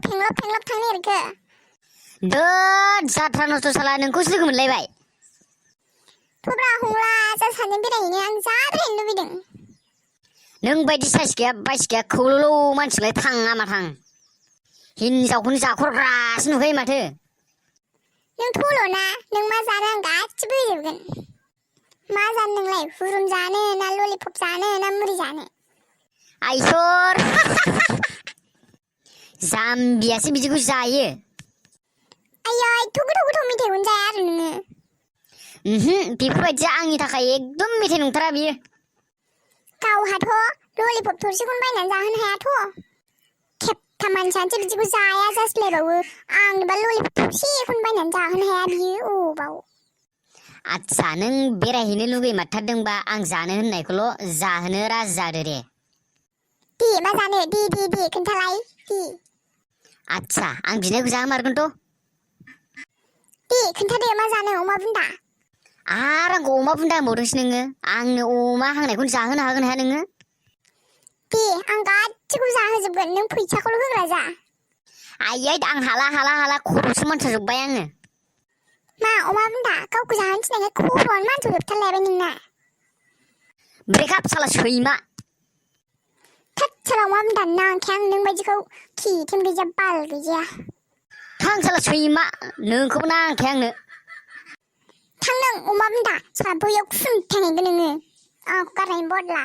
फेंलब थांनो एरखो दोद जाथ्रा नस्थ' साला नोंखौसो लोगो मोनलायबाय थब्रा हंला जों सानैजों बेरायहैनो आं जा बेरायनो लुबैदों नों बायदि साइस गैया बायस गैया खौलौलौ मानसिलाय थाङा मा थां हिनजावखौनो जाखरग्रासो नुखायो माथो नों थल'ना नों मा जानो आं गासिबो होजोबगोन मा जानो नोंलाय हुरुम जानो ना ललिपप जानो ना मुरि जानो आइसर जाम्बियासो बिदिखौ जायो आयै एथ' गोथाव मेथाइखौनो जाया आरो नोङो बेफोरबायदिया आंनि थाखाय एकदम मेथाइ नंथारा बियो गावहाथ' ललिपप थरसेखौनो बायनानै जाहोनो हायाथ' खेबथाम मानसियानोसो बिदिखौ जाया जासलायबावो आंनोबा ललिपप थरसेखौनो बायनानै जाहोनो हाया बियो अबाव आदसा नों बेरायहैनो लुगैमारथारदोंबा आं जानो होननायखौल' जाहोनो राजि जादो दे दे मा जानो दे खोन्थालाय दे आदसा आं बिनायखौ जाहोमारगोनथ' दे खोन्थादो मा जानो अमा बुन्दा आरो आंखौ अमा बुन्दा होनबावदोंसो नोङो आंनो अमा हांनायखौनो जाहोनो हागोन हाया नोङो दे आं गासिखौबो जाहोजोबगोन नों फैसाखौल' होग्रा जा आयै आं हाला खर'सो मानसाजोब्बाय आङो मा अमा बुन्दा गावखौ जाहोनो थिननायखाय खर'आनो मानसजोबथारलायबाय नोंना ब्रेकआप साला सैमा थोद साला अमा बुन्दा नांखाया आं नों बायदिखौ खिथेम गैजाया बाल गैजाया थां साला सैमा नोंखौबो नांखाया आंनो थां नों अमा बुन्दा साला बैयाव खुन्थायनायगोन नोङो आंखौ गारनायनि बदला